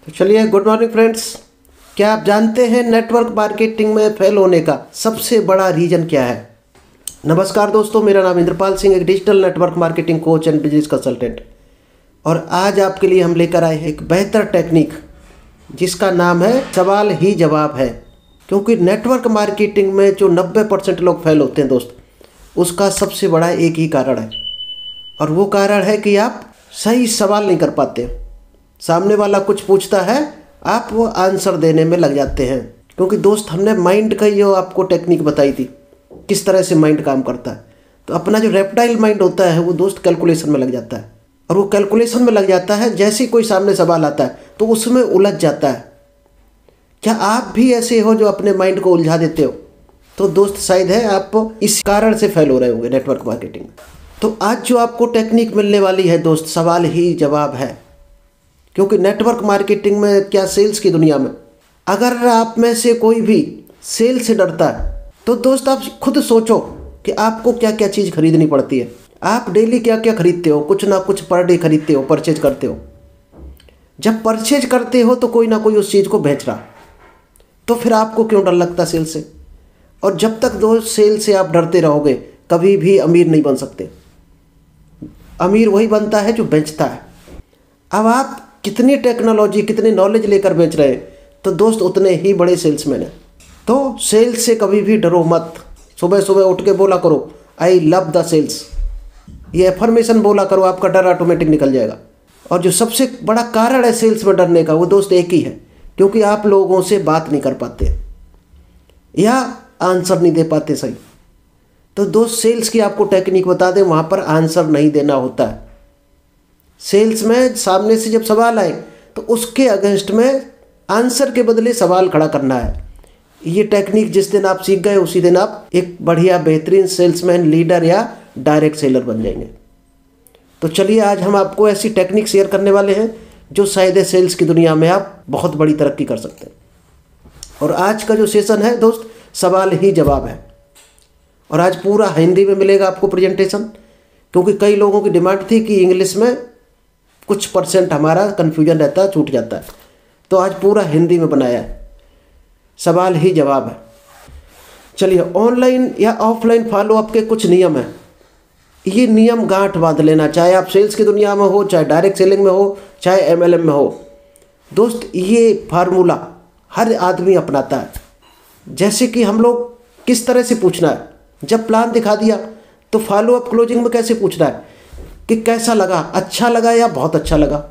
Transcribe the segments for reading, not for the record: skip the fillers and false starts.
तो चलिए, good morning friends. क्या आप जानते हैं नेटवर्क मार्केटिंग में फेल होने का सबसे बड़ा रीजन क्या है? नमस्कार दोस्तों, मेरा नाम इंद्रपाल सिंह, एक digital network marketing coach and business consultant. और आज आपके लिए हम लेकर आए हैं एक बेहतर टेक्निक जिसका नाम है सवाल ही जवाब है। क्योंकि नेटवर्क मार्केटिंग में जो 90% लोग फेल होते हैं दोस्त, उसका सबसे बड़ा एक ही कारण है, और वो कारण है कि आप सही सवाल नहीं कर पाते। सामने वाला कुछ पूछता है, आप वो आंसर देने में लग जाते हैं। क्योंकि दोस्त, हमने माइंड का जो आपको टेक्निक बताई थी, किस तरह से माइंड काम करता है। तो अपना जो रेप्टाइल माइंड होता है वो दोस्त कैलकुलेशन में लग जाता है, और वो कैलकुलेशन में लग जाता है। जैसे ही कोई सामने सवाल आता है तो उसमें उलझ जाता है। क्या आप भी ऐसे हो जो अपने माइंड को उलझा देते हो? तो दोस्त, शायद है आप इस कारण से फेल हो रहे होंगे नेटवर्क मार्केटिंग में। तो आज जो आपको टेक्निक मिलने वाली है दोस्त, सवाल ही जवाब है। क्योंकि नेटवर्क मार्केटिंग में, क्या सेल्स की दुनिया में, अगर आप में से कोई भी सेल से डरता है तो दोस्त आप खुद सोचो कि आपको क्या क्या चीज़ खरीदनी पड़ती है। आप डेली क्या क्या खरीदते हो? कुछ ना कुछ पर डे खरीदते हो, परचेज करते हो। जब परचेज करते हो तो कोई ना कोई उस चीज़ को बेच रहा, तो फिर आपको क्यों डर लगता सेल से? और जब तक दोस्त सेल से आप डरते रहोगे, कभी भी अमीर नहीं बन सकते। अमीर वही बनता है जो बेचता है। अब आप कितनी टेक्नोलॉजी, कितनी नॉलेज लेकर बेच रहे हैं, तो दोस्त उतने ही बड़े सेल्समैन हैं। तो सेल्स से कभी भी डरो मत। सुबह सुबह उठ के बोला करो, आई लव द सेल्स। ये एफर्मेशन बोला करो, आपका डर ऑटोमेटिक निकल जाएगा। और जो सबसे बड़ा कारण है सेल्स में डरने का, वो दोस्त एक ही है, क्योंकि आप लोगों से बात नहीं कर पाते या आंसर नहीं दे पाते सही। तो दोस्त, सेल्स की आपको टेक्निक बता दें, वहाँ पर आंसर नहीं देना होता है। सेल्स में सामने से जब सवाल आए तो उसके अगेंस्ट में आंसर के बदले सवाल खड़ा करना है। ये टेक्निक जिस दिन आप सीख गए, उसी दिन आप एक बढ़िया बेहतरीन सेल्समैन, लीडर या डायरेक्ट सेलर बन जाएंगे। तो चलिए, आज हम आपको ऐसी टेक्निक शेयर करने वाले हैं जो शायद सेल्स की दुनिया में आप बहुत बड़ी तरक्की कर सकते हैं। और आज का जो सेशन है दोस्त, सवाल ही जवाब है। और आज पूरा हिंदी में मिलेगा आपको प्रेजेंटेशन, क्योंकि कई लोगों की डिमांड थी कि इंग्लिश में कुछ परसेंट हमारा कन्फ्यूजन रहता है, छूट जाता है। तो आज पूरा हिंदी में बनाया है, सवाल ही जवाब है। चलिए, ऑनलाइन या ऑफलाइन फॉलोअप के कुछ नियम हैं। ये नियम गांठ बांध लेना, चाहे आप सेल्स की दुनिया में हो, चाहे डायरेक्ट सेलिंग में हो, चाहे MLM में हो। दोस्त, ये फार्मूला हर आदमी अपनाता है। जैसे कि हम लोग किस तरह से पूछना है, जब प्लान दिखा दिया तो फॉलोअप क्लोजिंग में कैसे पूछना है कि कैसा लगा, अच्छा लगा या बहुत अच्छा लगा।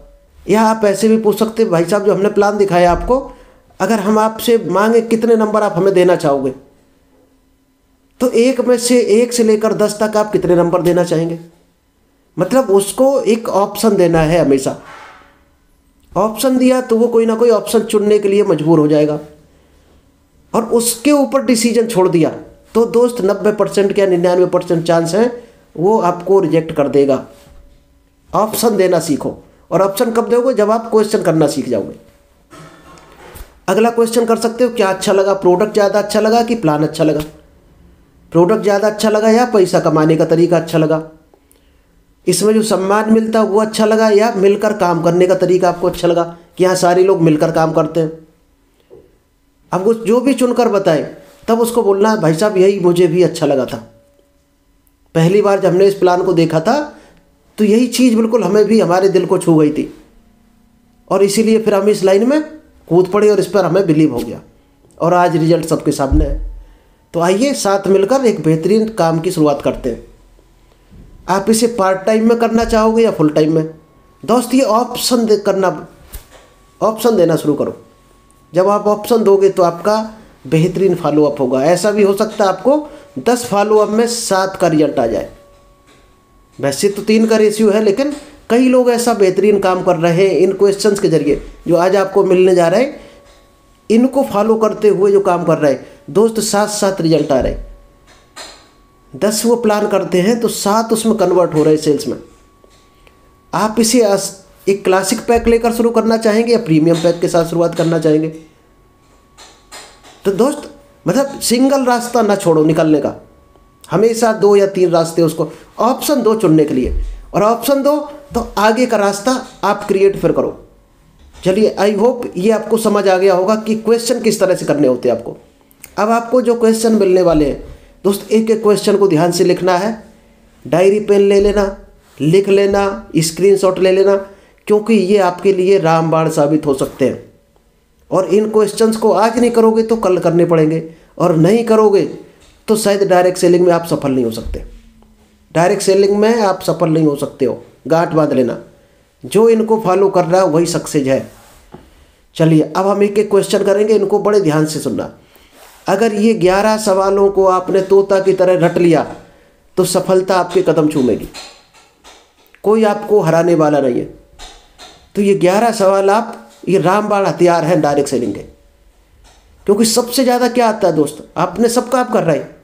या आप ऐसे भी पूछ सकते, भाई साहब, जो हमने प्लान दिखाया आपको, अगर हम आपसे मांगे कितने नंबर आप हमें देना चाहोगे, तो एक से लेकर 10 तक आप कितने नंबर देना चाहेंगे। मतलब उसको एक ऑप्शन देना है हमेशा। ऑप्शन दिया तो वो कोई ना कोई ऑप्शन चुनने के लिए मजबूर हो जाएगा, और उसके ऊपर डिसीजन छोड़ दिया तो दोस्त 90% या 99% चांस है वो आपको रिजेक्ट कर देगा। ऑप्शन देना सीखो। और ऑप्शन कब दोगे? जब आप क्वेश्चन करना सीख जाओगे। अगला क्वेश्चन कर सकते हो, क्या अच्छा लगा? प्रोडक्ट ज़्यादा अच्छा लगा कि प्लान अच्छा लगा? प्रोडक्ट ज़्यादा अच्छा लगा या पैसा कमाने का तरीका अच्छा लगा? इसमें जो सम्मान मिलता है वो अच्छा लगा, या मिलकर काम करने का तरीका आपको अच्छा लगा कि यहाँ सारे लोग मिलकर काम करते हैं? अब वो जो भी चुनकर बताए, तब उसको बोलना है, भाई साहब, यही मुझे भी अच्छा लगा था। पहली बार जब हमने इस प्लान को देखा था तो यही चीज़ बिल्कुल हमें भी, हमारे दिल को छू गई थी, और इसीलिए फिर हम इस लाइन में कूद पड़े और इस पर हमें बिलीव हो गया, और आज रिजल्ट सबके सामने है। तो आइए साथ मिलकर एक बेहतरीन काम की शुरुआत करते हैं। आप इसे पार्ट टाइम में करना चाहोगे या फुल टाइम में? दोस्त, ये ऑप्शन देना शुरू करो। जब आप ऑप्शन दोगे तो आपका बेहतरीन फॉलोअप होगा। ऐसा भी हो सकता है आपको 10 फॉलोअप में 7 का रिजल्ट आ जाए। वैसे तो 3 का रेशियो है, लेकिन कई लोग ऐसा बेहतरीन काम कर रहे हैं इन क्वेश्चंस के जरिए जो आज आपको मिलने जा रहे हैं। इनको फॉलो करते हुए जो काम कर रहे हैं दोस्त, 7 रिजल्ट आ रहे हैं। 10 वो प्लान करते हैं तो 7 उसमें कन्वर्ट हो रहे हैं सेल्स में। आप इसे एक क्लासिक पैक लेकर शुरू करना चाहेंगे या प्रीमियम पैक के साथ शुरुआत करना चाहेंगे? तो दोस्त, मतलब सिंगल रास्ता ना छोड़ो निकलने का। हमेशा 2 या 3 रास्ते, उसको ऑप्शन दो चुनने के लिए, और ऑप्शन दो तो आगे का रास्ता आप क्रिएट फिर करो। चलिए, आई होप ये आपको समझ आ गया होगा कि क्वेश्चन किस तरह से करने होते हैं आपको। अब आपको जो क्वेश्चन मिलने वाले हैं दोस्त, एक एक क्वेश्चन को ध्यान से लिखना है। डायरी पेन ले लेना, लिख लेना, स्क्रीनशॉट ले लेना, क्योंकि ये आपके लिए रामबाण साबित हो सकते हैं। और इन क्वेश्चंस को आज नहीं करोगे तो कल करने पड़ेंगे, और नहीं करोगे तो शायद डायरेक्ट सेलिंग में आप सफल नहीं हो सकते। डायरेक्ट सेलिंग में आप सफल नहीं हो सकते हो, गांठ बांध लेना। जो इनको फॉलो कर रहा है वही सक्सेस है। चलिए, अब हम एक एक क्वेश्चन करेंगे, इनको बड़े ध्यान से सुनना। अगर ये 11 सवालों को आपने तोता की तरह रट लिया तो सफलता आपके कदम चूमेगी, कोई आपको हराने वाला नहीं है। तो ये 11 सवाल ये रामबाण हथियार हैं डायरेक्ट सेलिंग के। क्योंकि सबसे ज़्यादा क्या आता है दोस्त, आपने सब काम कर रहा है,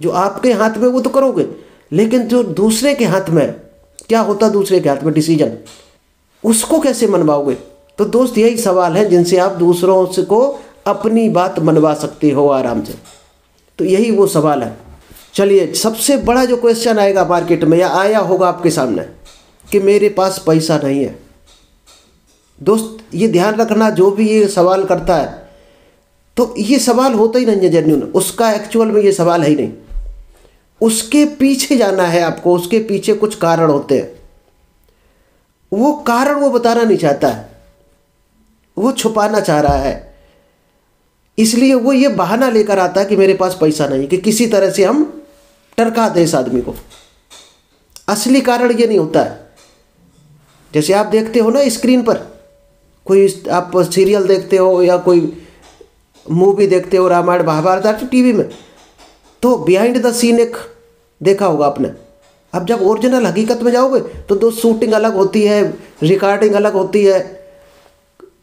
जो आपके हाथ में वो तो करोगे, लेकिन जो दूसरे के हाथ में क्या होता है, दूसरे के हाथ में डिसीजन, उसको कैसे मनवाओगे। तो दोस्त यही सवाल है जिनसे आप दूसरों से को अपनी बात मनवा सकते हो आराम से। तो यही वो सवाल है। चलिए, सबसे बड़ा जो क्वेश्चन आएगा मार्केट में या आया होगा आपके सामने कि मेरे पास पैसा नहीं है। दोस्त ये ध्यान रखना, जो भी ये सवाल करता है तो ये सवाल होता ही नहीं है जेन्युइन, उसका एक्चुअल में ये सवाल है ही नहीं। उसके पीछे जाना है आपको, उसके पीछे कुछ कारण होते हैं। वो कारण वो बताना नहीं चाहता है, वो छुपाना चाह रहा है, इसलिए वो ये बहाना लेकर आता है कि मेरे पास पैसा नहीं, कि किसी तरह से हम टरका दें इस आदमी को। असली कारण ये नहीं होता है। जैसे आप देखते हो ना स्क्रीन पर, कोई आप सीरियल देखते हो या कोई मूवी देखते हो, रामायण महाभारत टीवी में, तो बिहाइंड द सीन एक देखा होगा आपने। अब जब ओरिजिनल हकीकत में जाओगे तो दो शूटिंग अलग होती है, रिकॉर्डिंग अलग होती है।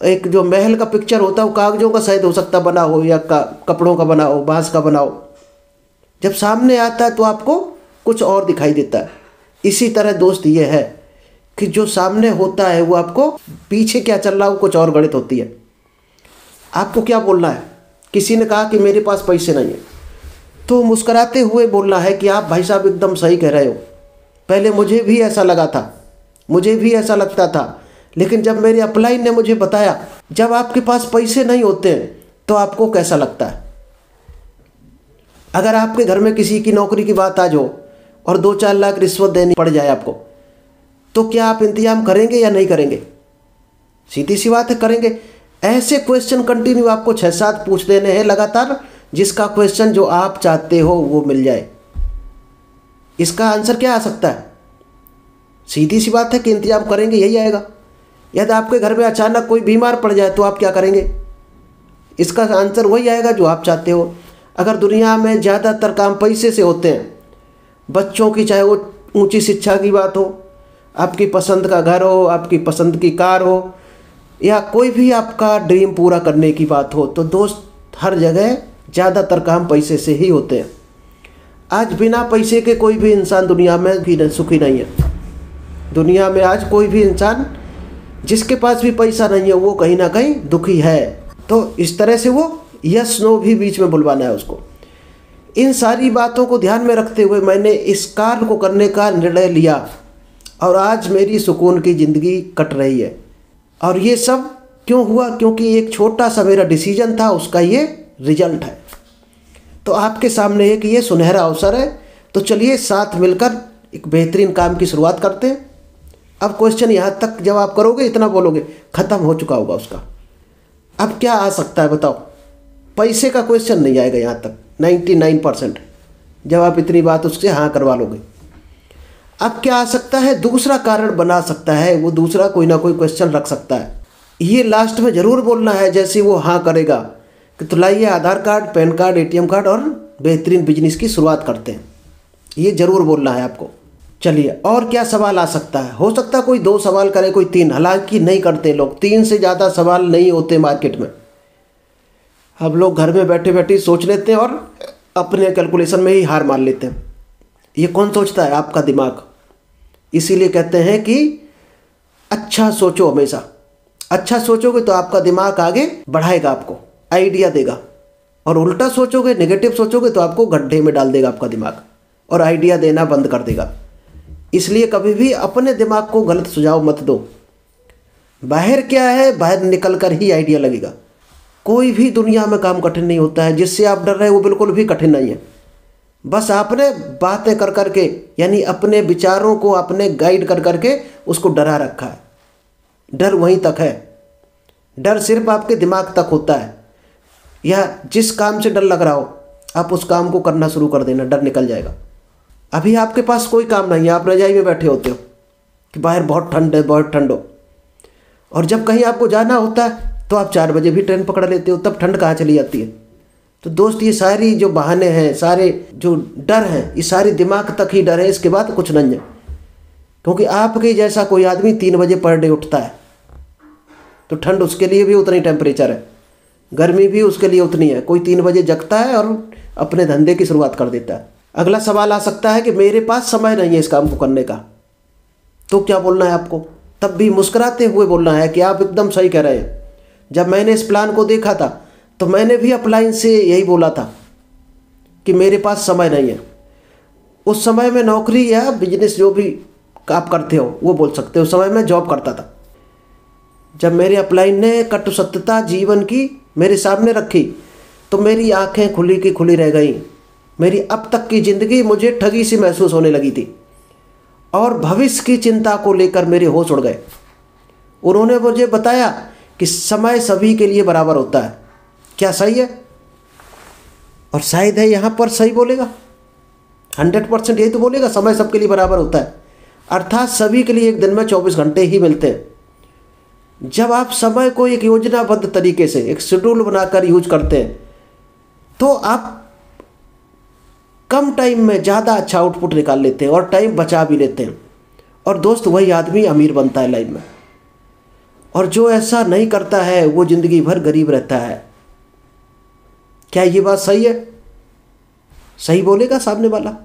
एक जो महल का पिक्चर होता है वो कागजों का शायद हो सकता बना हो, या कपड़ों का बना हो, बांस का बना हो। जब सामने आता है तो आपको कुछ और दिखाई देता है। इसी तरह दोस्त ये है कि जो सामने होता है वो आपको पीछे क्या चल रहा है वो कुछ और गणित होती है। आपको क्या बोलना है, किसी ने कहा कि मेरे पास पैसे नहीं है, तो मुस्कुराते हुए बोलना है कि आप भाई साहब एकदम सही कह रहे हो, पहले मुझे भी ऐसा लगा था, मुझे भी ऐसा लगता था, लेकिन जब मेरे अपलाइन ने मुझे बताया जब आपके पास पैसे नहीं होते हैं तो आपको कैसा लगता है। अगर आपके घर में किसी की नौकरी की बात आ जाओ और 2-4 लाख रिश्वत देनी पड़ जाए आपको, तो क्या आप इंतजाम करेंगे या नहीं करेंगे? सीधी सी बात है, करेंगे। ऐसे क्वेश्चन कंटिन्यू आपको 6-7 पूछ देने हैं लगातार, जिसका क्वेश्चन जो आप चाहते हो वो मिल जाए। इसका आंसर क्या आ सकता है? सीधी सी बात है कि इंतजाम करेंगे, यही आएगा। यदि आपके घर में अचानक कोई बीमार पड़ जाए तो आप क्या करेंगे? इसका आंसर वही आएगा जो आप चाहते हो। अगर दुनिया में ज़्यादातर काम पैसे से होते हैं, बच्चों की चाहे वो ऊंची शिक्षा की बात हो, आपकी पसंद का घर हो, आपकी पसंद की कार हो, या कोई भी आपका ड्रीम पूरा करने की बात हो, तो दोस्त हर जगह ज़्यादातर काम पैसे से ही होते हैं। आज बिना पैसे के कोई भी इंसान दुनिया में सुखी नहीं है। दुनिया में आज कोई भी इंसान जिसके पास भी पैसा नहीं है वो कहीं ना कहीं दुखी है। तो इस तरह से वो यस नो भी बीच में बुलवाना है उसको। इन सारी बातों को ध्यान में रखते हुए मैंने इस कार्य को करने का निर्णय लिया और आज मेरी सुकून की ज़िंदगी कट रही है। और ये सब क्यों हुआ? क्योंकि एक छोटा सा मेरा डिसीजन था, उसका ये रिजल्ट है। तो आपके सामने है कि ये सुनहरा अवसर है। तो चलिए साथ मिलकर एक बेहतरीन काम की शुरुआत करते हैं। अब क्वेश्चन यहाँ तक जब आप करोगे, इतना बोलोगे, ख़त्म हो चुका होगा उसका। अब क्या आ सकता है बताओ? पैसे का क्वेश्चन नहीं आएगा यहाँ तक 99%, जब आप इतनी बात उससे हाँ करवा लोगे। अब क्या आ सकता है? दूसरा कारण बना सकता है, वो दूसरा कोई ना कोई क्वेश्चन रख सकता है। ये लास्ट में ज़रूर बोलना है जैसे वो हाँ करेगा कि तो लाइए Aadhaar card, PAN card, ATM card और बेहतरीन बिजनेस की शुरुआत करते हैं। ये ज़रूर बोलना है आपको। चलिए, और क्या सवाल आ सकता है? हो सकता है कोई 2 सवाल करे, कोई 3, हालांकि नहीं करते लोग। 3 से ज़्यादा सवाल नहीं होते मार्केट में। हम लोग घर में बैठे बैठे सोच लेते हैं और अपने कैलकुलेशन में ही हार मान लेते हैं। ये कौन सोचता है? आपका दिमाग। इसीलिए कहते हैं कि अच्छा सोचो हमेशा। अच्छा सोचोगे तो आपका दिमाग आगे बढ़ाएगा, आपको आइडिया देगा। और उल्टा सोचोगे, नेगेटिव सोचोगे तो आपको गड्ढे में डाल देगा आपका दिमाग और आइडिया देना बंद कर देगा। इसलिए कभी भी अपने दिमाग को गलत सुझाव मत दो। बाहर क्या है, बाहर निकल कर ही आइडिया लगेगा। कोई भी दुनिया में काम कठिन नहीं होता है। जिससे आप डर रहे हैं वो बिल्कुल भी कठिन नहीं है। बस आपने बातें कर कर के, यानी अपने विचारों को आपने गाइड कर कर के उसको डरा रखा है। डर वहीं तक है। डर सिर्फ आपके दिमाग तक होता है। या जिस काम से डर लग रहा हो आप उस काम को करना शुरू कर देना, डर निकल जाएगा। अभी आपके पास कोई काम नहीं है, आप रजाई में बैठे होते हो कि बाहर बहुत ठंड है, बहुत ठंड हो, और जब कहीं आपको जाना होता है तो आप 4 बजे भी ट्रेन पकड़ लेते हो, तब ठंड कहाँ चली जाती है। तो दोस्त ये सारी जो बहाने हैं, सारे जो डर हैं, ये सारी दिमाग तक ही डर है, इसके बाद कुछ नहीं है। क्योंकि आपके जैसा कोई आदमी 3 बजे पर डे उठता है तो ठंड उसके लिए भी उतनी टेम्परेचर है, गर्मी भी उसके लिए उतनी है। कोई 3 बजे जगता है और अपने धंधे की शुरुआत कर देता है। अगला सवाल आ सकता है कि मेरे पास समय नहीं है इस काम को करने का, तो क्या बोलना है आपको? तब भी मुस्कुराते हुए बोलना है कि आप एकदम सही कह रहे हैं। जब मैंने इस प्लान को देखा था तो मैंने भी अपलाइन से यही बोला था कि मेरे पास समय नहीं है। उस समय में नौकरी या बिजनेस जो भी आप करते हो वो बोल सकते हो, उस समय मैं जॉब करता था। जब मेरे अपलाइन ने कटु सत्यता जीवन की मेरे सामने रखी तो मेरी आंखें खुली की खुली रह गई। मेरी अब तक की ज़िंदगी मुझे ठगी सी महसूस होने लगी थी और भविष्य की चिंता को लेकर मेरे होश उड़ गए। उन्होंने मुझे बताया कि समय सभी के लिए बराबर होता है। क्या सही है? और शायद है यहाँ पर सही बोलेगा, 100% यही तो बोलेगा, समय सबके लिए बराबर होता है। अर्थात सभी के लिए एक दिन में 24 घंटे ही मिलते हैं। जब आप समय को एक योजनाबद्ध तरीके से, एक शेड्यूल बनाकर यूज करते हैं तो आप कम टाइम में ज़्यादा अच्छा आउटपुट निकाल लेते हैं और टाइम बचा भी लेते हैं। और दोस्त वही आदमी अमीर बनता है लाइफ में, और जो ऐसा नहीं करता है वो ज़िंदगी भर गरीब रहता है। क्या ये बात सही है? सही बोलेगा सामने वाला।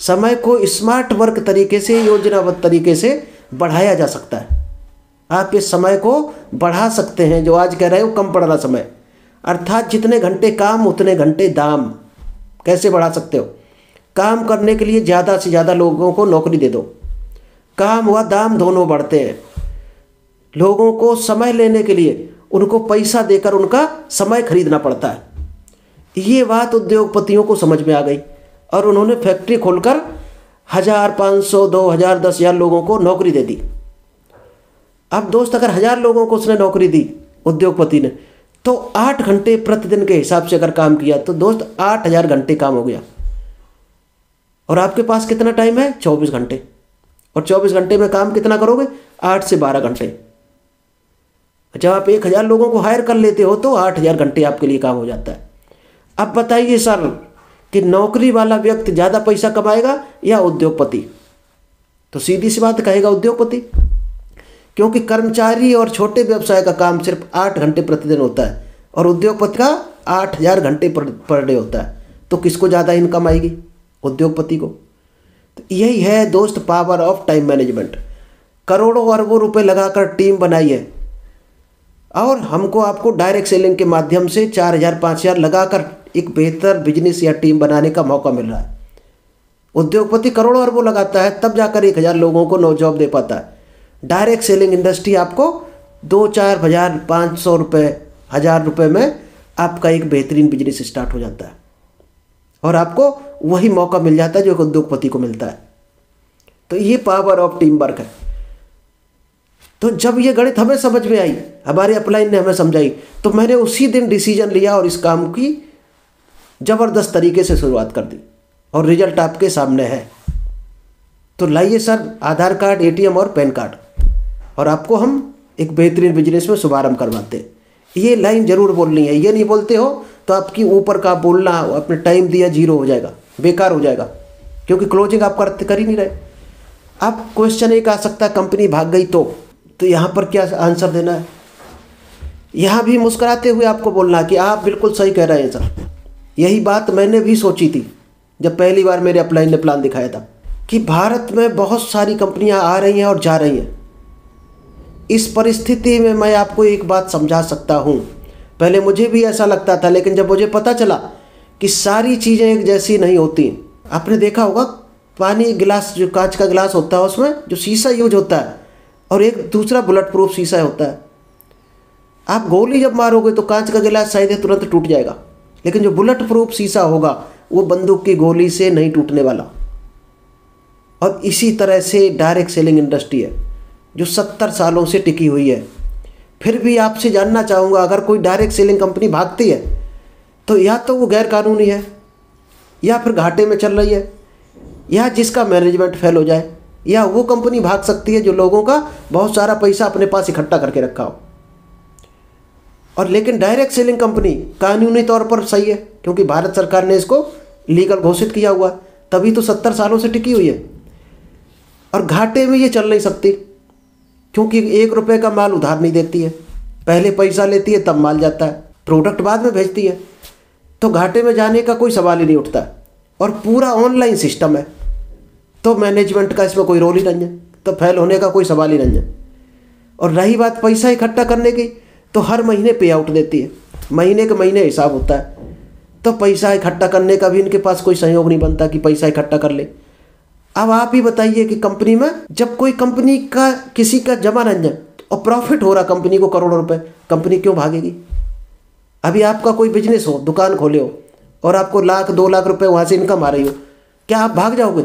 समय को स्मार्ट वर्क तरीके से, योजनाबद्ध तरीके से बढ़ाया जा सकता है। आप इस समय को बढ़ा सकते हैं। जो आज कह रहे हो कम पड़ रहा समय, अर्थात जितने घंटे काम उतने घंटे दाम। कैसे बढ़ा सकते हो? काम करने के लिए ज़्यादा से ज़्यादा लोगों को नौकरी दे दो, काम व दाम दोनों बढ़ते हैं। लोगों को समय लेने के लिए उनको पैसा देकर उनका समय खरीदना पड़ता है। ये बात उद्योगपतियों को समझ में आ गई और उन्होंने फैक्ट्री खोलकर 1000, 500, 2000, 10,000 लोगों को नौकरी दे दी। अब दोस्त अगर 1000 लोगों को उसने नौकरी दी उद्योगपति ने, तो 8 घंटे प्रतिदिन के हिसाब से अगर काम किया तो दोस्त 8000 घंटे काम हो गया। और आपके पास कितना टाइम है? 24 घंटे। और 24 घंटे में काम कितना करोगे? 8 से 12 घंटे। जब आप 1000 लोगों को हायर कर लेते हो तो 8000 घंटे आपके लिए काम हो जाता है। अब बताइए सर कि नौकरी वाला व्यक्ति ज़्यादा पैसा कमाएगा या उद्योगपति? तो सीधी सी बात कहेगा उद्योगपति, क्योंकि कर्मचारी और छोटे व्यवसाय का काम सिर्फ 8 घंटे प्रतिदिन होता है और उद्योगपति का 8000 घंटे पर डे होता है। तो किसको ज़्यादा इनकम आएगी? उद्योगपति को। तो यही है दोस्त पावर ऑफ टाइम मैनेजमेंट। करोड़ों अरबों रुपए लगाकर टीम बनाई है और हमको आपको डायरेक्ट सेलिंग के माध्यम से 4000, 5000 लगाकर एक बेहतर बिजनेस या टीम बनाने का मौका मिल रहा है। उद्योगपति करोड़ों अरबों लगाता है तब जाकर 1000 लोगों को नौ जॉब दे पाता है। डायरेक्ट सेलिंग इंडस्ट्री आपको 2-4 हज़ार, 500 रुपये, 1000 रुपये में आपका एक बेहतरीन बिजनेस स्टार्ट हो जाता है और आपको वही मौका मिल जाता है जो एक उद्योगपति को मिलता है। तो ये पावर ऑफ टीम वर्क है। तो जब ये गणित हमें समझ में आई, हमारे अपलाइन ने हमें समझाई, तो मैंने उसी दिन डिसीजन लिया और इस काम की ज़बरदस्त तरीके से शुरुआत कर दी और रिजल्ट आपके सामने है। तो लाइए सर आधार कार्ड, ATM और पैन कार्ड, और आपको हम एक बेहतरीन बिजनेस में शुभारंभ करवाते हैं। ये लाइन ज़रूर बोलनी है। ये नहीं बोलते हो तो आपकी ऊपर का बोलना, अपने टाइम दिया 0 हो जाएगा, बेकार हो जाएगा, क्योंकि क्लोजिंग आप कर ही नहीं रहे। अब क्वेश्चन एक आ सकता है कंपनी भाग गई तो यहाँ पर क्या आंसर देना है? यहाँ भी मुस्कुराते हुए आपको बोलना कि आप बिल्कुल सही कह रहे हैं सर। यही बात मैंने भी सोची थी जब पहली बार मेरे अपलाइन ने प्लान दिखाया था कि भारत में बहुत सारी कंपनियां आ रही हैं और जा रही हैं। इस परिस्थिति में मैं आपको एक बात समझा सकता हूँ। पहले मुझे भी ऐसा लगता था, लेकिन जब मुझे पता चला कि सारी चीज़ें एक जैसी नहीं होती। आपने देखा होगा पानी गिलास, जो कांच का गिलास होता है उसमें जो शीशा यूज होता है, और एक दूसरा बुलेट प्रूफ शीशा होता है। आप गोली जब मारोगे तो कांच का गिलास शायद तुरंत टूट जाएगा, लेकिन जो बुलेट प्रूफ शीशा होगा वो बंदूक की गोली से नहीं टूटने वाला। और इसी तरह से डायरेक्ट सेलिंग इंडस्ट्री है जो 70 सालों से टिकी हुई है। फिर भी आपसे जानना चाहूँगा, अगर कोई डायरेक्ट सेलिंग कंपनी भागती है तो या तो वो गैर कानूनी है, या फिर घाटे में चल रही है, या जिसका मैनेजमेंट फेल हो जाए, या वो कंपनी भाग सकती है जो लोगों का बहुत सारा पैसा अपने पास इकट्ठा करके रखा हो। और लेकिन डायरेक्ट सेलिंग कंपनी कानूनी तौर पर सही है, क्योंकि भारत सरकार ने इसको लीगल घोषित किया हुआ, तभी तो 70 सालों से टिकी हुई है। और घाटे में ये चल नहीं सकती, क्योंकि 1 रुपये का माल उधार नहीं देती है, पहले पैसा लेती है तब माल जाता है, प्रोडक्ट बाद में भेजती है, तो घाटे में जाने का कोई सवाल ही नहीं उठता। और पूरा ऑनलाइन सिस्टम है, तो मैनेजमेंट का इसमें कोई रोल ही नहीं है, तो फेल होने का कोई सवाल ही नहीं है। और रही बात पैसा इकट्ठा करने की, तो हर महीने पे आउट देती है, महीने के महीने हिसाब होता है, तो पैसा इकट्ठा करने का भी इनके पास कोई सहयोग नहीं बनता कि पैसा इकट्ठा कर ले। अब आप ही बताइए कि कंपनी में जब कोई कंपनी का किसी का जमा नहीं है और प्रॉफिट हो रहा कंपनी को करोड़ों रुपए, कंपनी क्यों भागेगी? अभी आपका कोई बिजनेस हो, दुकान खोले हो और आपको 1-2 लाख रुपए वहाँ से इनकम आ रही हो, क्या आप भाग जाओगे?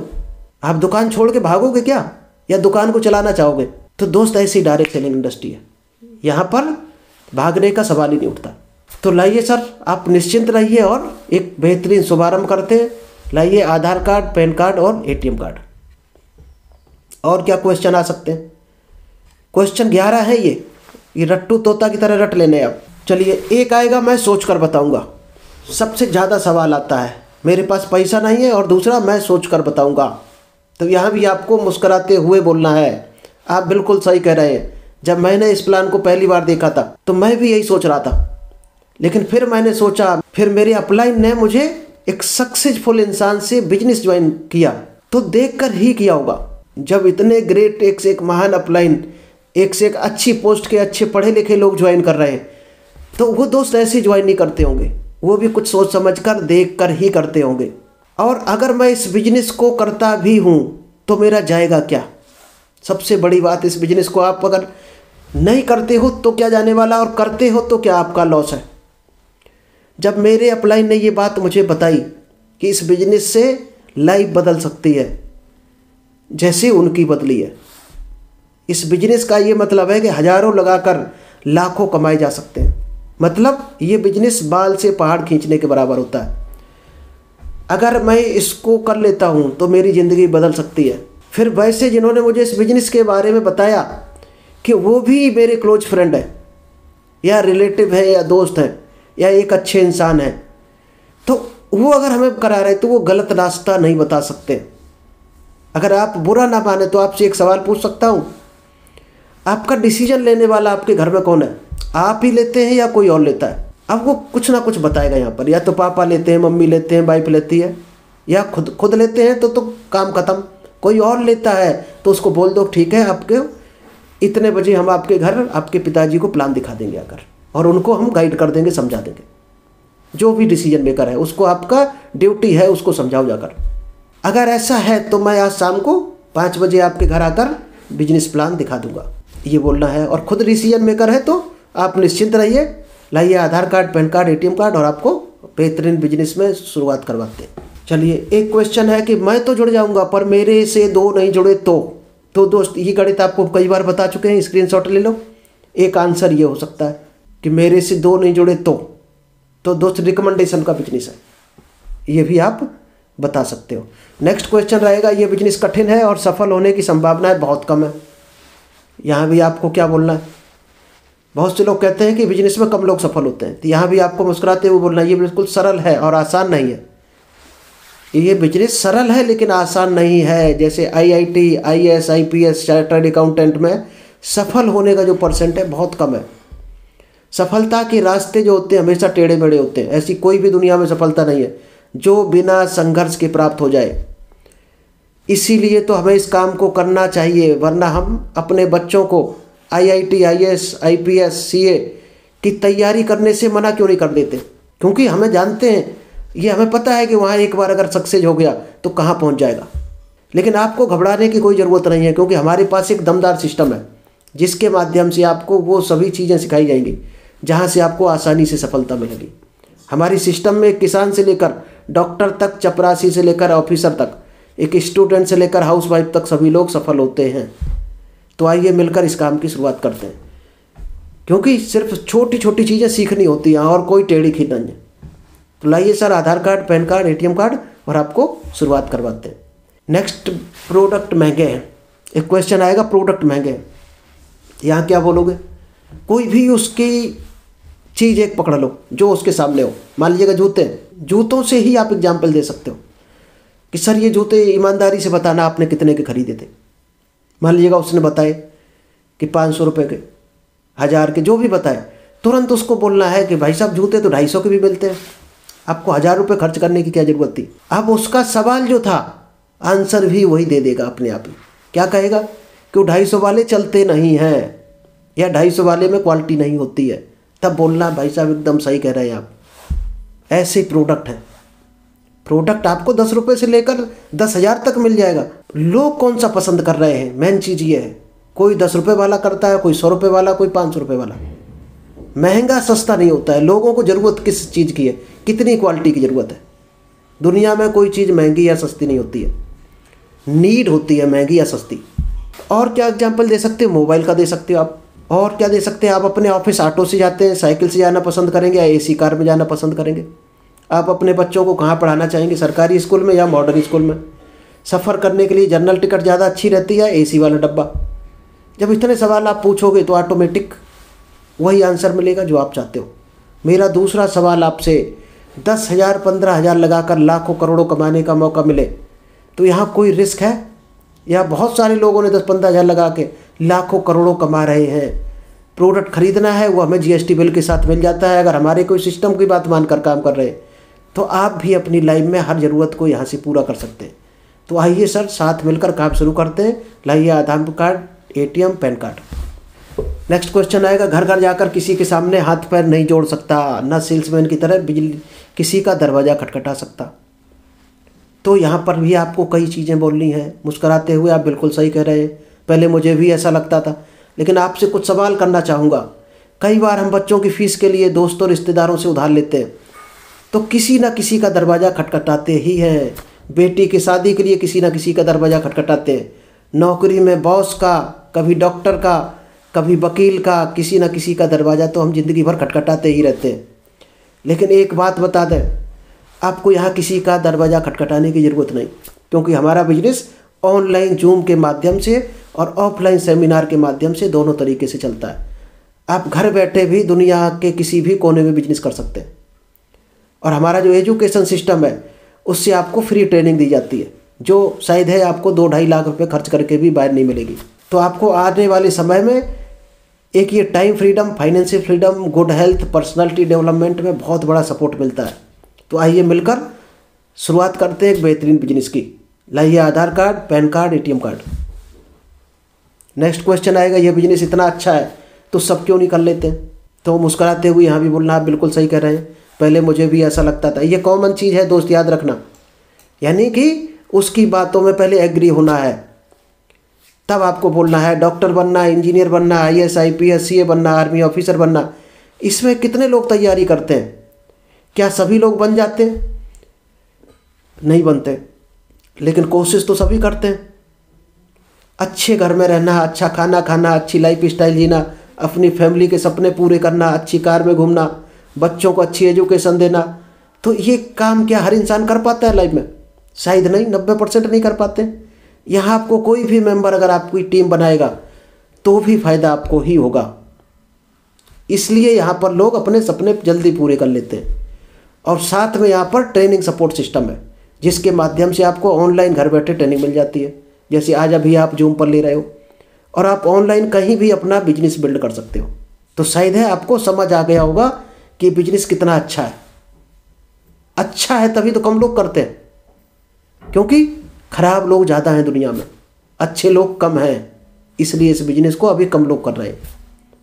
आप दुकान छोड़ के भागोगे क्या, या दुकान को चलाना चाहोगे? तो दोस्त ऐसी डायरेक्ट सेलिंग इंडस्ट्री है, यहाँ पर भागने का सवाल ही नहीं उठता। तो लाइए सर, आप निश्चिंत रहिए और एक बेहतरीन शुभारंभ करते हैं। लाइए आधार कार्ड, पैन कार्ड और ATM कार्ड। और क्या क्वेश्चन आ सकते हैं? क्वेश्चन 11 है ये रट्टू तोता की तरह रट लेने आप। चलिए एक आएगा, मैं सोच कर बताऊंगा। सबसे ज़्यादा सवाल आता है मेरे पास पैसा नहीं है, और दूसरा मैं सोच कर बताऊंगा। तो यहाँ भी आपको मुस्कुराते हुए बोलना है। आप बिल्कुल सही कह रहे हैं। जब मैंने इस प्लान को पहली बार देखा था तो मैं भी यही सोच रहा था, लेकिन फिर मैंने सोचा, फिर मेरे अपलाइन ने मुझे एक सक्सेसफुल इंसान से बिजनेस ज्वाइन किया, तो देखकर ही किया होगा। जब इतने ग्रेट, एक से एक महान अपलाइन, एक से एक अच्छी पोस्ट के अच्छे पढ़े लिखे लोग ज्वाइन कर रहे हैं, तो वो दोस्त ऐसे ज्वाइन नहीं करते होंगे, वो भी कुछ सोच समझ कर देख कर ही करते होंगे। और अगर मैं इस बिजनेस को करता भी हूँ तो मेरा जाएगा क्या? सबसे बड़ी बात, इस बिजनेस को आप अगर नहीं करते हो तो क्या जाने वाला, और करते हो तो क्या आपका लॉस है। जब मेरे अपलाइन ने ये बात मुझे बताई कि इस बिजनेस से लाइफ बदल सकती है, जैसे उनकी बदली है। इस बिजनेस का ये मतलब है कि हजारों लगाकर लाखों कमाए जा सकते हैं। मतलब ये बिजनेस बाल से पहाड़ खींचने के बराबर होता है। अगर मैं इसको कर लेता हूँ तो मेरी ज़िंदगी बदल सकती है। फिर वैसे जिन्होंने मुझे इस बिजनेस के बारे में बताया कि वो भी मेरे क्लोज फ्रेंड है, या रिलेटिव है, या दोस्त है, या एक अच्छे इंसान है, तो वो अगर हमें करा रहे तो वो गलत रास्ता नहीं बता सकते। अगर आप बुरा ना माने तो आपसे एक सवाल पूछ सकता हूँ, आपका डिसीजन लेने वाला आपके घर में कौन है? आप ही लेते हैं या कोई और लेता है? अब वो कुछ ना कुछ बताएगा यहाँ पर, या तो पापा लेते हैं, मम्मी लेते हैं, वाइफ लेती है, या खुद लेते हैं तो काम खत्म। कोई और लेता है तो उसको बोल दो ठीक है, आपके इतने बजे हम आपके घर आपके पिताजी को प्लान दिखा देंगे आकर, और उनको हम गाइड कर देंगे, समझा देंगे। जो भी डिसीजन मेकर है उसको आपका ड्यूटी है उसको समझाओ जाकर। अगर ऐसा है तो मैं आज शाम को 5 बजे आपके घर आकर बिजनेस प्लान दिखा दूंगा, ये बोलना है। और खुद डिसीजन मेकर है तो आप निश्चिंत रहिए। लाइए Aadhaar card, PAN card, ATM card, और आपको बेहतरीन बिजनेस में शुरुआत करवाते हैं। चलिए एक क्वेश्चन है कि मैं तो जुड़ जाऊंगा पर मेरे से 2 नहीं जुड़े तो दोस्त ये गणित आपको कई बार बता चुके हैं, स्क्रीनशॉट ले लो। एक आंसर ये हो सकता है कि मेरे से 2 नहीं जुड़े तो दोस्त रिकमेंडेशन का बिजनेस है, ये भी आप बता सकते हो। नेक्स्ट क्वेश्चन रहेगा, ये बिजनेस कठिन है और सफल होने की संभावनाएं बहुत कम है। यहाँ भी आपको क्या बोलना है? बहुत से लोग कहते हैं कि बिजनेस में कम लोग सफल होते हैं, तो यहाँ भी आपको मुस्कुराते हुए बोलना है ये बिल्कुल सरल है और आसान नहीं है। ये बिजनेस सरल है लेकिन आसान नहीं है। जैसे IIT, IAS, IPS, chartered accountant में सफल होने का जो % है बहुत कम है। सफलता के रास्ते जो होते हैं हमेशा टेढ़े मेढ़े होते हैं। ऐसी कोई भी दुनिया में सफलता नहीं है जो बिना संघर्ष के प्राप्त हो जाए। इसीलिए तो हमें इस काम को करना चाहिए, वरना हम अपने बच्चों को IIT, IAS, IPS, CA की तैयारी करने से मना क्यों नहीं कर देते? क्योंकि हमें जानते हैं, ये हमें पता है कि वहाँ एक बार अगर सक्सेस हो गया तो कहाँ पहुँच जाएगा। लेकिन आपको घबराने की कोई ज़रूरत नहीं है, क्योंकि हमारे पास एक दमदार सिस्टम है जिसके माध्यम से आपको वो सभी चीज़ें सिखाई जाएंगी जहाँ से आपको आसानी से सफलता मिलेगी। हमारी सिस्टम में किसान से लेकर डॉक्टर तक, चपरासी से लेकर ऑफिसर तक, एक स्टूडेंट से लेकर हाउसवाइफ तक सभी लोग सफल होते हैं। तो आइए मिलकर इस काम की शुरुआत करते हैं, क्योंकि सिर्फ छोटी छोटी चीज़ें सीखनी होती हैं और कोई टेढ़ी खींच नहीं है। तो लाइए sir, Aadhaar card, PAN card, ATM card और आपको शुरुआत करवाते हैं। नेक्स्ट, प्रोडक्ट महंगे हैं। एक क्वेश्चन आएगा, प्रोडक्ट महंगे हैं, यहाँ क्या बोलोगे? कोई भी उसकी चीज़ एक पकड़ लो जो उसके सामने हो। मान लीजिएगा जूते, जूतों से ही आप एग्जाम्पल दे सकते हो कि सर ये जूते ईमानदारी से बताना आपने कितने के खरीदे थे। मान लीजिएगा उसने बताए कि 500 रुपये के, 1000 के, जो भी बताए, तुरंत उसको बोलना है कि भाई साहब जूते तो 250 के भी मिलते हैं, आपको 1000 रुपये खर्च करने की क्या ज़रूरत थी। अब उसका सवाल जो था, आंसर भी वही दे देगा अपने आप ही। क्या कहेगा कि वो 250 वाले चलते नहीं हैं या 250 वाले में क्वालिटी नहीं होती है। तब बोलना भाई साहब एकदम सही कह रहे हैं आप। ऐसे प्रोडक्ट हैं, प्रोडक्ट आपको 10 रुपये से लेकर 10,000 तक मिल जाएगा। लोग कौन सा पसंद कर रहे हैं, मेन चीज़ ये है। कोई 10 रुपये वाला करता है, कोई 100 रुपये वाला, कोई 500 रुपये वाला। महंगा सस्ता नहीं होता है। लोगों को ज़रूरत किस चीज़ की है, कितनी क्वालिटी की ज़रूरत है। दुनिया में कोई चीज़ महंगी या सस्ती नहीं होती है, नीड होती है महंगी या सस्ती। और क्या एग्जाम्पल दे सकते हो? मोबाइल का दे सकते हो आप। और क्या दे सकते हैं? आप अपने ऑफिस ऑटो से जाते हैं, साइकिल से जाना पसंद करेंगे या एसी कार में जाना पसंद करेंगे? आप अपने बच्चों को कहाँ पढ़ाना चाहेंगे, सरकारी स्कूल में या मॉडर्न स्कूल में? सफ़र करने के लिए जनरल टिकट ज़्यादा अच्छी रहती है, एसी वाला डब्बा? जब इतने सवाल आप पूछोगे तो ऑटोमेटिक वही आंसर मिलेगा जो आप चाहते हो। मेरा दूसरा सवाल आपसे, 10,000 15,000 लगाकर लाखों करोड़ों कमाने का मौका मिले तो यहाँ कोई रिस्क है? या बहुत सारे लोगों ने 10-15,000 लगा के लाखों करोड़ों कमा रहे हैं। प्रोडक्ट खरीदना है वो हमें जीएसटी बिल के साथ मिल जाता है। अगर हमारे कोई सिस्टम की बात मानकर काम कर रहे हैं तो आप भी अपनी लाइफ में हर ज़रूरत को यहाँ से पूरा कर सकते हैं। तो आइए सर, साथ मिलकर काम शुरू करते हैं। लाइए Aadhaar card, ATM, PAN card. Next question आएगा, घर घर जाकर किसी के सामने हाथ पैर नहीं जोड़ सकता, न सेल्समैन की तरह बिजली किसी का दरवाज़ा खटखटा सकता। तो यहाँ पर भी आपको कई चीज़ें बोलनी हैं। मुस्कुराते हुए आप बिल्कुल सही कह रहे हैं, पहले मुझे भी ऐसा लगता था। लेकिन आपसे कुछ सवाल करना चाहूँगा। कई बार हम बच्चों की फ़ीस के लिए दोस्तों रिश्तेदारों से उधार लेते हैं तो किसी न किसी का दरवाज़ा खटखटाते ही हैं। बेटी की शादी के लिए किसी न किसी का दरवाज़ा खटखटाते हैं। नौकरी में बॉस का, कभी डॉक्टर का, कभी वकील का, किसी न किसी का दरवाज़ा तो हम ज़िंदगी भर खटखटाते ही रहते हैं। लेकिन एक बात बता दें, आपको यहाँ किसी का दरवाज़ा खटखटाने की ज़रूरत नहीं, क्योंकि हमारा बिजनेस ऑनलाइन जूम के माध्यम से और ऑफलाइन सेमिनार के माध्यम से दोनों तरीके से चलता है। आप घर बैठे भी दुनिया के किसी भी कोने में बिजनेस कर सकते हैं। और हमारा जो एजुकेशन सिस्टम है उससे आपको फ्री ट्रेनिंग दी जाती है, जो शायद है आपको 2-2.5 लाख रुपए खर्च करके भी बाहर नहीं मिलेगी। तो आपको आने वाले समय में एक ये time freedom, financial freedom, good health, personality development में बहुत बड़ा सपोर्ट मिलता है। तो आइए मिलकर शुरुआत करते हैं एक बेहतरीन बिजनेस की। लाइए Aadhaar card, PAN card, ATM card. Next question आएगा, ये बिजनेस इतना अच्छा है तो सब क्यों नहीं कर लेते हैं? तो मुस्कुराते हुए यहाँ भी बोलना, आप बिल्कुल सही कह रहे हैं, पहले मुझे भी ऐसा लगता था। ये कॉमन चीज़ है दोस्त, याद रखना। यानी कि उसकी बातों में पहले एग्री होना है, तब आपको बोलना है। डॉक्टर बनना, इंजीनियर बनना, IAS IPS CA बनना, आर्मी ऑफिसर बनना, इसमें कितने लोग तैयारी करते हैं? क्या सभी लोग बन जाते हैं? नहीं बनते, लेकिन कोशिश तो सभी करते हैं। अच्छे घर में रहना, अच्छा खाना खाना, अच्छी लाइफ स्टाइल जीना, अपनी फैमिली के सपने पूरे करना, अच्छी कार में घूमना, बच्चों को अच्छी एजुकेशन देना। तो ये काम क्या हर इंसान कर पाता है लाइफ में? शायद नहीं, 90% नहीं कर पाते। यहाँ आपको कोई भी मेंबर अगर आपकी टीम बनाएगा तो भी फायदा आपको ही होगा। इसलिए यहाँ पर लोग अपने सपने जल्दी पूरे कर लेते हैं। और साथ में यहाँ पर ट्रेनिंग सपोर्ट सिस्टम है, जिसके माध्यम से आपको ऑनलाइन घर बैठे ट्रेनिंग मिल जाती है। जैसे आज अभी आप जूम पर ले रहे हो और आप ऑनलाइन कहीं भी अपना बिजनेस बिल्ड कर सकते हो। तो शायद है आपको समझ आ गया होगा कि बिजनेस कितना अच्छा है। अच्छा है तभी तो कम लोग करते हैं, क्योंकि खराब लोग ज़्यादा हैं दुनिया में, अच्छे लोग कम हैं। इसलिए इस बिजनेस को अभी कम लोग कर रहे हैं।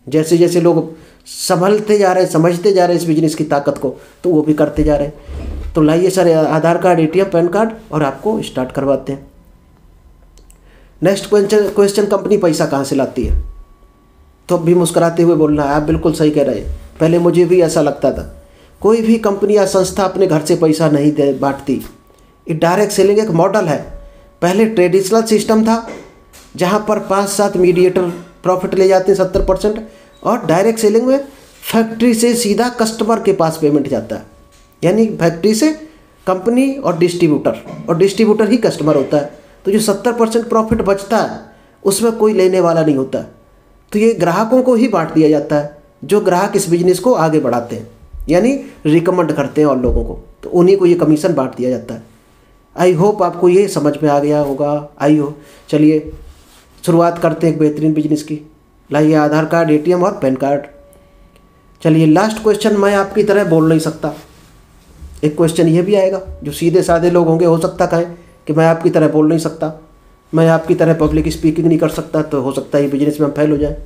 जैसे जैसे लोग संभलते जा रहे हैं, समझते जा रहे हैं इस बिजनेस की ताकत को, तो वो भी करते जा रहे हैं। तो लाइए sir, Aadhaar card, ATM, PAN card और आपको स्टार्ट करवाते हैं। नेक्स्ट क्वेश्चन, कंपनी पैसा कहाँ से लाती है? तो अब भी मुस्कुराते हुए बोलना है, आप बिल्कुल सही कह रहे हैं, पहले मुझे भी ऐसा लगता था। कोई भी कंपनी या संस्था अपने घर से पैसा नहीं दे बांटती। ये डायरेक्ट सेलिंग एक मॉडल है। पहले ट्रेडिशनल सिस्टम था जहाँ पर 5-7 मीडिएटर प्रॉफिट ले जाते हैं 70%, और डायरेक्ट सेलिंग में फैक्ट्री से सीधा कस्टमर के पास पेमेंट जाता है, यानी फैक्ट्री से कंपनी और डिस्ट्रीब्यूटर ही कस्टमर होता है। तो जो 70% प्रॉफिट बचता है उसमें कोई लेने वाला नहीं होता, तो ये ग्राहकों को ही बांट दिया जाता है। जो ग्राहक इस बिजनेस को आगे बढ़ाते हैं, यानी रिकमेंड करते हैं और लोगों को, तो उन्हीं को ये कमीशन बांट दिया जाता है। आई होप आपको ये समझ में आ गया होगा। चलिए शुरुआत करते हैं एक बेहतरीन बिजनेस की। लाइए आधार कार्ड, ATM और पैन कार्ड। चलिए लास्ट क्वेश्चन, मैं आपकी तरह बोल नहीं सकता। एक क्वेश्चन ये भी आएगा, जो सीधे साधे लोग होंगे हो सकता कहें कि मैं आपकी तरह बोल नहीं सकता, मैं आपकी तरह पब्लिक स्पीकिंग नहीं कर सकता, तो हो सकता है ये बिजनेस में हम फेल हो जाए।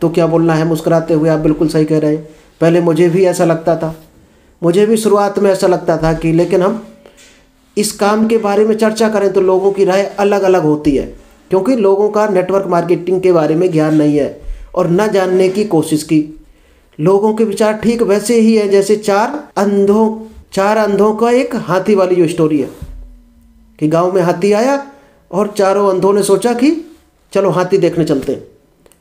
तो क्या बोलना है मुस्कुराते हुए, आप बिल्कुल सही कह रहे हैं, पहले मुझे भी ऐसा लगता था, मुझे भी शुरुआत में ऐसा लगता था कि, लेकिन हम इस काम के बारे में चर्चा करें तो लोगों की राय अलग अलग होती है, क्योंकि लोगों का नेटवर्क मार्केटिंग के बारे में ज्ञान नहीं है और न जानने की कोशिश की। लोगों के विचार ठीक वैसे ही है जैसे चार अंधों का एक हाथी वाली जो स्टोरी है, कि गांव में हाथी आया और चारों अंधों ने सोचा कि चलो हाथी देखने चलते हैं।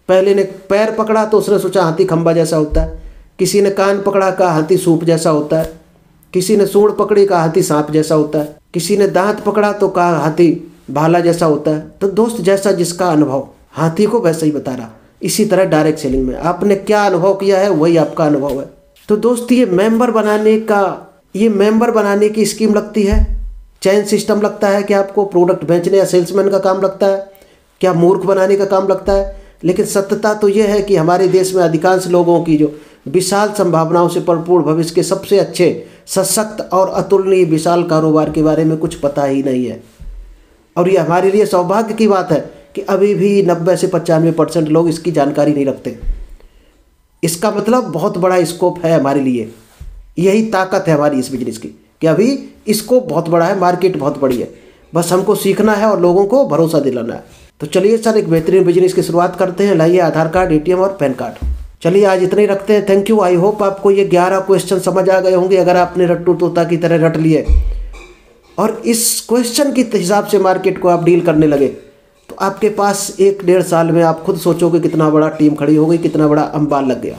पहले ने पैर पकड़ा तो उसने सोचा हाथी खंबा जैसा होता है, किसी ने कान पकड़ा कहा हाथी सूप जैसा होता है, किसी ने सूंड पकड़ी कहा हाथी सांप जैसा होता है, किसी ने दांत पकड़ा तो कहा हाथी भाला जैसा होता है। तो दोस्त, जैसा जिसका अनुभव, हाथी को वैसा ही बता रहा। इसी तरह डायरेक्ट सेलिंग में आपने क्या अनुभव किया है वही आपका अनुभव है। तो दोस्त, ये मेंबर बनाने की स्कीम लगती है, चैन सिस्टम लगता है कि आपको प्रोडक्ट बेचने या सेल्समैन का काम लगता है, क्या मूर्ख बनाने का काम लगता है। लेकिन सत्यता तो यह है कि हमारे देश में अधिकांश लोगों की जो विशाल संभावनाओं से भरपूर भविष्य के सबसे अच्छे, सशक्त और अतुलनीय विशाल कारोबार के बारे में कुछ पता ही नहीं है। और ये हमारे लिए सौभाग्य की बात है कि अभी भी 90 से 95% लोग इसकी जानकारी नहीं रखते। इसका मतलब बहुत बड़ा स्कोप है हमारे लिए। यही ताकत है हमारी इस बिजनेस की कि अभी स्कोप बहुत बड़ा है, मार्केट बहुत बड़ी है, बस हमको सीखना है और लोगों को भरोसा दिलाना है। तो चलिए सर, एक बेहतरीन बिजनेस की शुरुआत करते हैं। लाइए आधार कार्ड, ATM और पैन कार्ड। चलिए आज इतने ही रखते हैं। Thank you. आई होप आपको ये 11 क्वेश्चन समझ आ गए होंगे, अगर आपने रट्टू तोता की तरह रट लिए और इस क्वेश्चन के हिसाब से मार्केट को आप डील करने लगे, तो आपके पास 1-1.5 साल में आप खुद सोचोगे कितना बड़ा टीम खड़ी हो गई, कितना बड़ा अंबार लग गया।